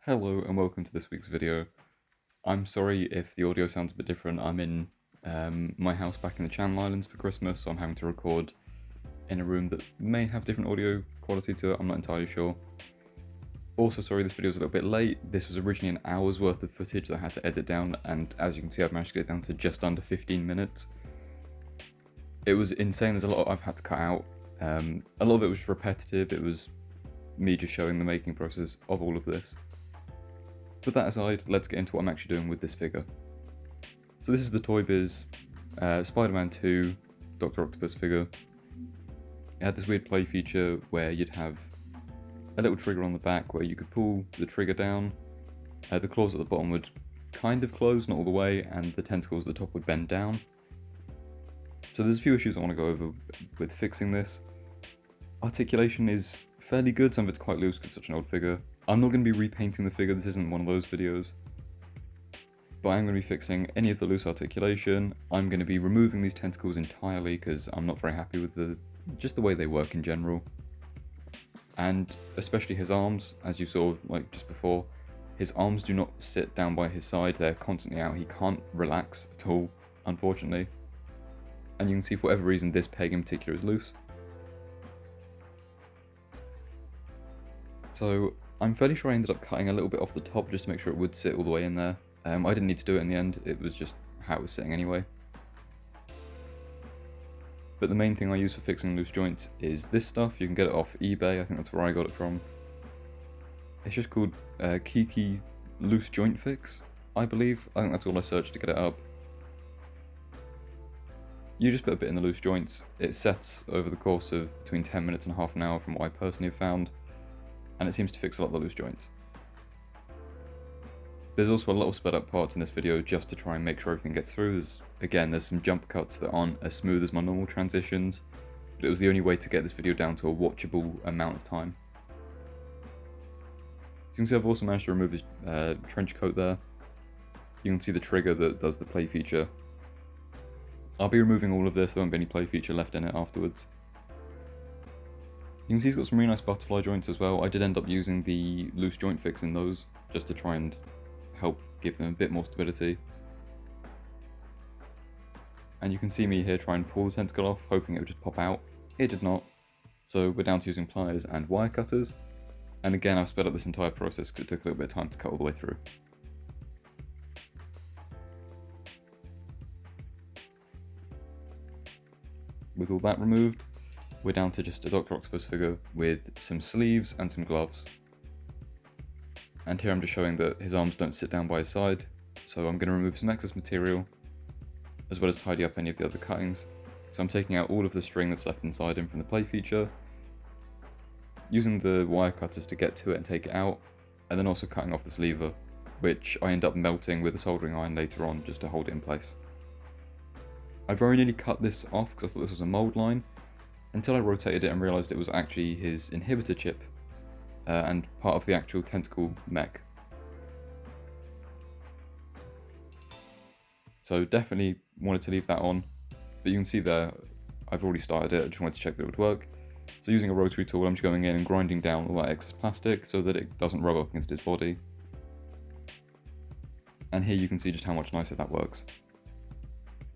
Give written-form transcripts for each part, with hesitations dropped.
Hello and welcome to this week's video. I'm sorry if the audio sounds a bit different. I'm in my house back in the Channel Islands for Christmas, so I'm having to record in a room that may have different audio quality to it, I'm not entirely sure. Also sorry this video is a little bit late. This was originally an hour's worth of footage that I had to edit down, and as you can see I've managed to get it down to just under 15 minutes. It was insane, there's a lot I've had to cut out. A lot of it was repetitive, it was me just showing the making process of all of this. But that aside, let's get into what I'm actually doing with this figure. So this is the ToyBiz Spider-Man 2 Dr. Octopus figure. It had this weird play feature where you'd have a little trigger on the back where you could pull the trigger down. The claws at the bottom would kind of close, not all the way, and the tentacles at the top would bend down. So there's a few issues I want to go over with fixing this. Articulation is fairly good, some of it's quite loose because it's such an old figure. I'm not going to be repainting the figure, this isn't one of those videos. But I'm going to be fixing any of the loose articulation. I'm going to be removing these tentacles entirely because I'm not very happy with just the way they work in general. And especially his arms, as you saw like just before, his arms do not sit down by his side, they're constantly out, he can't relax at all, unfortunately. And you can see for whatever reason this peg in particular is loose. So I'm fairly sure I ended up cutting a little bit off the top just to make sure it would sit all the way in there. I didn't need to do it in the end, it was just how it was sitting anyway. But the main thing I use for fixing loose joints is this stuff. You can get it off eBay, I think that's where I got it from. It's just called Kiki Loose Joint Fix, I believe. I think that's all I searched to get it up. You just put a bit in the loose joints. It sets over the course of between 10 minutes and half an hour from what I personally have found. And it seems to fix a lot of the loose joints. There's also a lot of sped up parts in this video just to try and make sure everything gets through. There's some jump cuts that aren't as smooth as my normal transitions, but it was the only way to get this video down to a watchable amount of time. You can see I've also managed to remove his trench coat there. You can see the trigger that does the play feature. I'll be removing all of this, there won't be any play feature left in it afterwards. You can see he's got some really nice butterfly joints as well. I did end up using the loose joint fix in those, just to try and help give them a bit more stability. And you can see me here try and pull the tentacle off, hoping it would just pop out. It did not. So we're down to using pliers and wire cutters. And again, I've sped up this entire process because it took a little bit of time to cut all the way through. With all that removed, we're down to just a Dr. Octopus figure with some sleeves and some gloves. And here I'm just showing that his arms don't sit down by his side, so I'm going to remove some excess material, as well as tidy up any of the other cuttings. So I'm taking out all of the string that's left inside him from the play feature, using the wire cutters to get to it and take it out, and then also cutting off this lever, which I end up melting with a soldering iron later on just to hold it in place. I very nearly cut this off because I thought this was a mold line, until I rotated it and realised it was actually his inhibitor chip and part of the actual tentacle mech. So definitely wanted to leave that on, but you can see there I've already started it, I just wanted to check that it would work. So using a rotary tool I'm just going in and grinding down all that excess plastic so that it doesn't rub up against his body. And here you can see just how much nicer that works.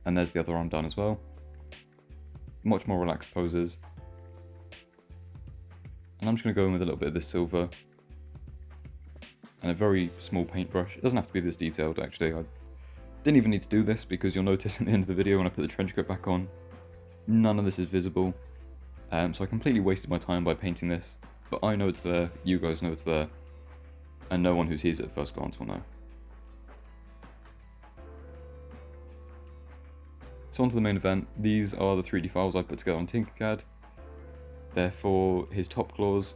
And there's the other arm done as well. Much more relaxed poses. And I'm just going to go in with a little bit of this silver and a very small paintbrush. It doesn't have to be this detailed actually. I didn't even need to do this because you'll notice at the end of the video when I put the trench coat back on, none of this is visible. So I completely wasted my time by painting this, but I know it's there, you guys know it's there, and no one who sees it at first glance will know. So on to the main event. These are the 3D files I put together on Tinkercad. They're for his top claws.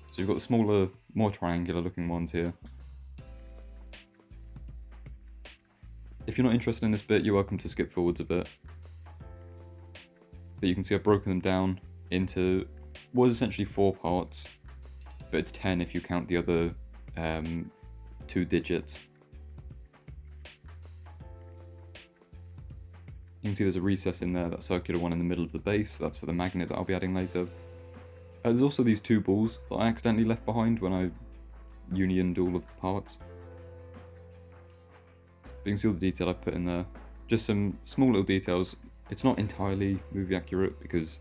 So you've got the smaller, more triangular looking ones here. If you're not interested in this bit, you're welcome to skip forwards a bit. But you can see I've broken them down into what is essentially 4 parts, but it's 10 if you count the other 2 digits. You can see there's a recess in there, that circular one in the middle of the base, that's for the magnet that I'll be adding later. There's also these 2 balls that I accidentally left behind when I unioned all of the parts. But you can see all the detail I've put in there. Just some small little details. It's not entirely movie accurate because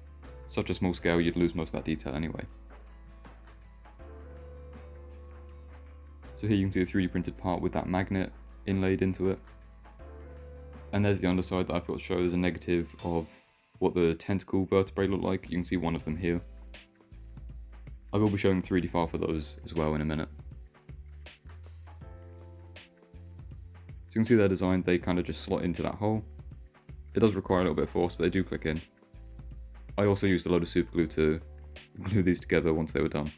such a small scale you'd lose most of that detail anyway. So here you can see the 3D printed part with that magnet inlaid into it. And there's the underside that I thought to show. There's a negative of what the tentacle vertebrae look like. You can see one of them here. I will be showing the 3D file for those as well in a minute. So you can see they're designed, they kind of just slot into that hole. It does require a little bit of force, but they do click in. I also used a load of super glue to glue these together once they were done.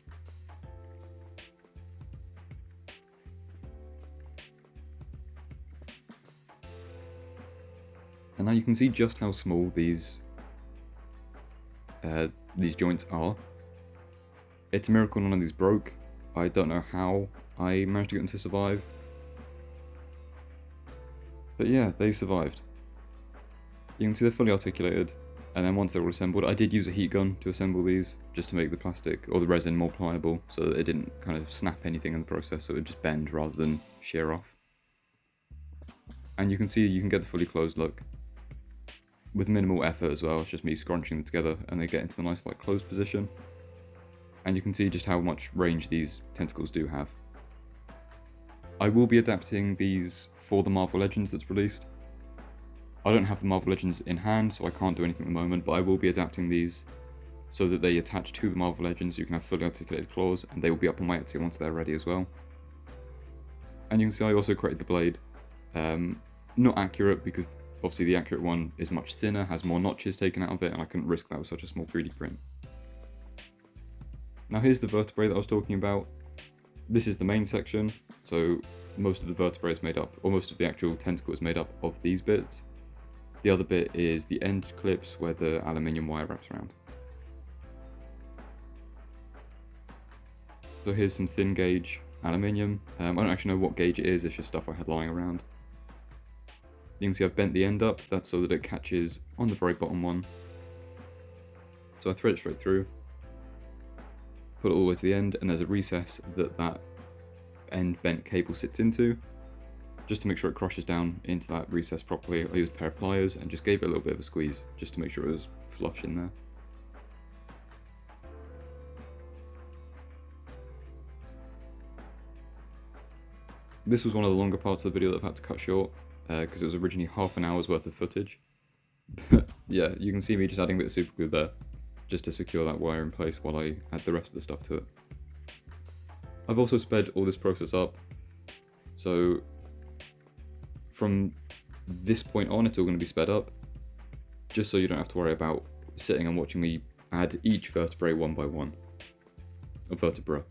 And now you can see just how small these joints are. It's a miracle none of these broke. I don't know how I managed to get them to survive. But yeah, they survived. You can see they're fully articulated, and then once they're all assembled, I did use a heat gun to assemble these, just to make the plastic or the resin more pliable, so that it didn't kind of snap anything in the process, so it would just bend rather than shear off. And you can see you can get the fully closed look. With minimal effort as well, it's just me scrunching them together and they get into the nice like closed position. And you can see just how much range these tentacles do have. I will be adapting these for the Marvel Legends that's released. I don't have the Marvel Legends in hand, so I can't do anything at the moment, but I will be adapting these so that they attach to the Marvel Legends. You can have fully articulated claws, and they will be up on my Etsy once they're ready as well. And you can see I also created the blade. Not accurate, because obviously the accurate one is much thinner, has more notches taken out of it, and I couldn't risk that with such a small 3D print. Now here's the vertebrae that I was talking about. This is the main section, so most of the vertebrae is made up, or most of the actual tentacle is made up of these bits. The other bit is the end clips where the aluminium wire wraps around. So here's some thin gauge aluminium. I don't actually know what gauge it is, it's just stuff I had lying around. You can see I've bent the end up, that's so that it catches on the very bottom one. So I thread it straight through, put it all the way to the end, and there's a recess that that end bent cable sits into. Just to make sure it crushes down into that recess properly, I used a pair of pliers and just gave it a little bit of a squeeze, just to make sure it was flush in there. This was one of the longer parts of the video that I've had to cut short, because it was originally half an hour's worth of footage. But yeah, you can see me just adding a bit of super glue there, just to secure that wire in place while I add the rest of the stuff to it. I've also sped all this process up, so from this point on it's all going to be sped up, just so you don't have to worry about sitting and watching me add each vertebrae one by one. A vertebra.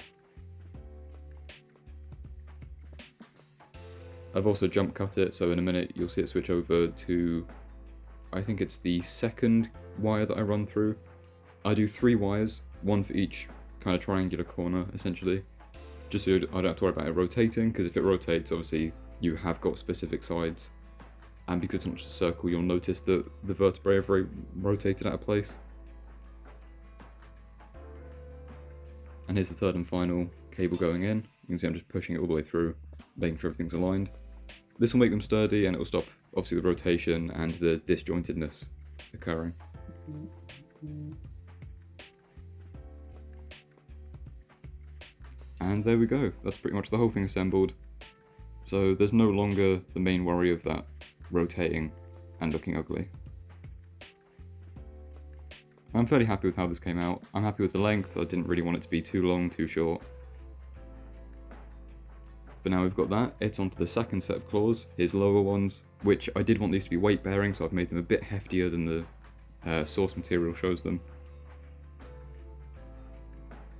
I've also jump cut it, so in a minute you'll see it switch over to, I think it's the second wire that I run through. I do 3 wires, one for each kind of triangular corner essentially, just so I don't have to worry about it rotating, because if it rotates obviously you have got specific sides, and because it's not just a circle you'll notice that the vertebrae are very rotated out of place. And here's the third and final cable going in. You can see I'm just pushing it all the way through, making sure everything's aligned. This will make them sturdy and it will stop obviously the rotation and the disjointedness occurring. And there we go, that's pretty much the whole thing assembled. So there's no longer the main worry of that rotating and looking ugly. I'm fairly happy with how this came out. I'm happy with the length, I didn't really want it to be too long, too short. But now we've got that, it's onto the second set of claws, his lower ones, which I did want these to be weight bearing, so I've made them a bit heftier than the source material shows them.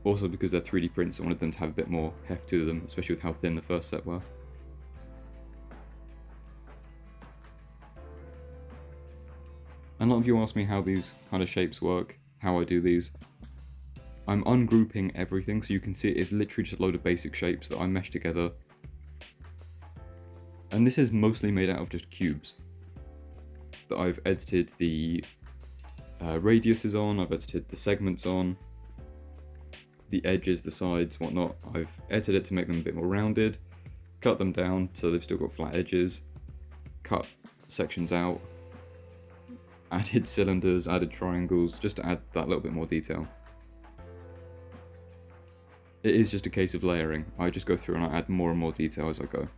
Also because they're 3D prints, I wanted them to have a bit more heft to them, especially with how thin the first set were. And a lot of you ask me how these kind of shapes work, how I do these. I'm ungrouping everything, so you can see it is literally just a load of basic shapes that I mesh together. And this is mostly made out of just cubes that I've edited the radiuses on, I've edited the segments on. the edges, the sides, whatnot, I've edited it to make them a bit more rounded, cut them down so they've still got flat edges, cut sections out, added cylinders, added triangles, just to add that little bit more detail. It is just a case of layering. I just go through and I add more and more detail as I go.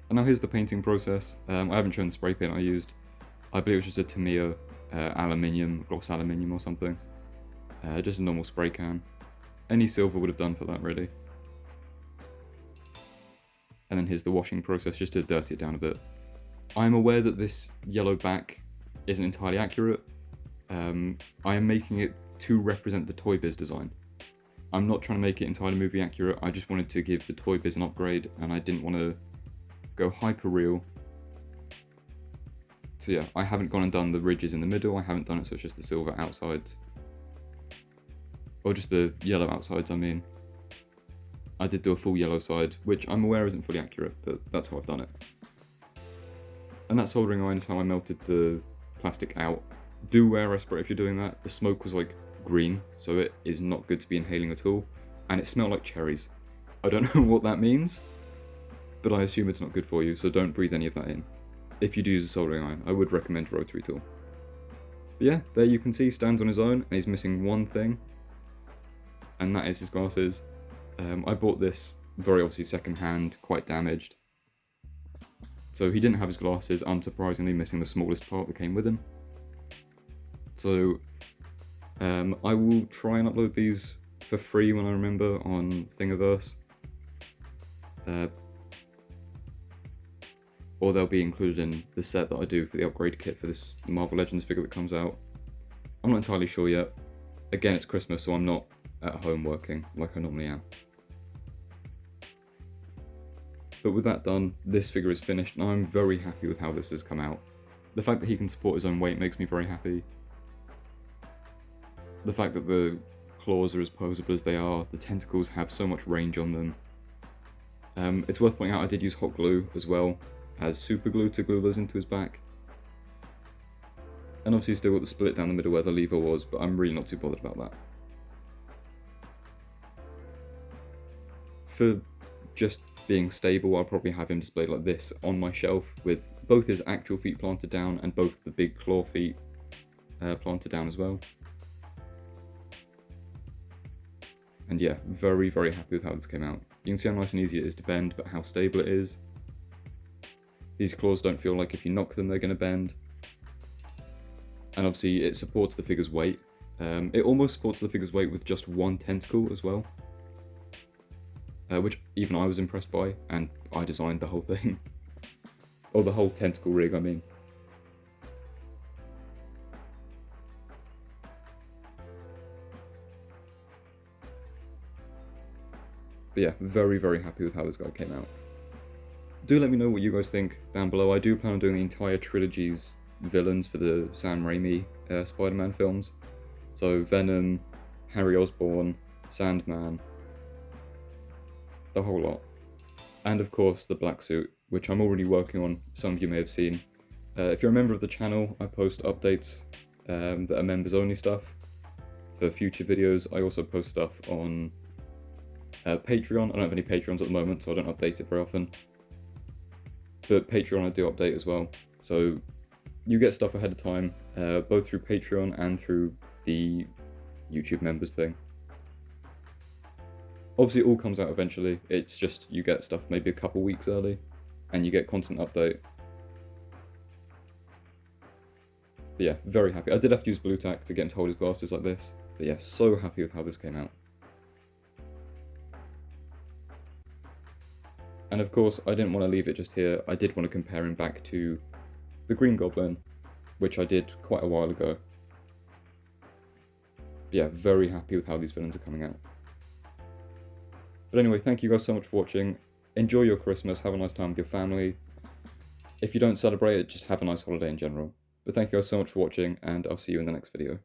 And now here's the painting process. I haven't shown the spray paint I used. I believe it was just a Tamiya aluminium, gloss aluminium or something. Just a normal spray can. Any silver would have done for that, really. And then here's the washing process, just to dirty it down a bit. I'm aware that this yellow back isn't entirely accurate. I am making it to represent the ToyBiz design. I'm not trying to make it entirely movie accurate, I just wanted to give the ToyBiz an upgrade, and I didn't want to go hyper real. So yeah, I haven't gone and done the ridges in the middle, I haven't done it so it's just the silver outsides. Or just the yellow outsides, I mean. I did do a full yellow side, which I'm aware isn't fully accurate, but that's how I've done it. And that soldering iron is how I melted the plastic out. Do wear a respirator if you're doing that. The smoke was like green, so it is not good to be inhaling at all. And it smelled like cherries. I don't know what that means, but I assume it's not good for you, so don't breathe any of that in. If you do use a soldering iron, I would recommend a rotary tool. But yeah, there you can see he stands on his own, and he's missing one thing, and that is his glasses. I bought this very obviously second-hand, quite damaged. So he didn't have his glasses, unsurprisingly missing the smallest part that came with him. So I will try and upload these for free when I remember on Thingiverse. Or they'll be included in the set that I do for the upgrade kit for this Marvel Legends figure that comes out. I'm not entirely sure yet. Again, it's Christmas, so I'm not at home working like I normally am. But with that done, this figure is finished, and I'm very happy with how this has come out. The fact that he can support his own weight makes me very happy. The fact that the claws are as posable as they are, the tentacles have so much range on them. It's worth pointing out I did use hot glue as well as super glue to glue those into his back. And obviously still got the split down the middle where the lever was, but I'm really not too bothered about that. For just being stable, I'll probably have him displayed like this on my shelf with both his actual feet planted down and both the big claw feet planted down as well. And yeah, very, very happy with how this came out. You can see how nice and easy it is to bend, but how stable it is. These claws don't feel like if you knock them they're going to bend. And obviously it supports the figure's weight. It almost supports the figure's weight with just one tentacle as well. Which even I was impressed by, and I designed the whole thing. Or the whole tentacle rig, I mean. But yeah, very, very happy with how this guy came out. Do let me know what you guys think down below. I do plan on doing the entire trilogy's villains for the Sam Raimi Spider-Man films. So Venom, Harry Osborn, Sandman, the whole lot. And of course the black suit, which I'm already working on, some of you may have seen. If you're a member of the channel, I post updates that are members only stuff for future videos. I also post stuff on Patreon. I don't have any Patreons at the moment, so I don't update it very often. But Patreon I do update as well. So you get stuff ahead of time, both through Patreon and through the YouTube members thing. Obviously it all comes out eventually, it's just you get stuff maybe a couple weeks early, and you get constant update. But yeah, very happy. I did have to use blue tack to get him to hold his glasses like this, but yeah, so happy with how this came out. And of course, I didn't want to leave it just here, I did want to compare him back to the Green Goblin, which I did quite a while ago. But yeah, very happy with how these villains are coming out. But anyway, thank you guys so much for watching. Enjoy your Christmas, have a nice time with your family. If you don't celebrate it, just have a nice holiday in general. But thank you guys so much for watching, and I'll see you in the next video.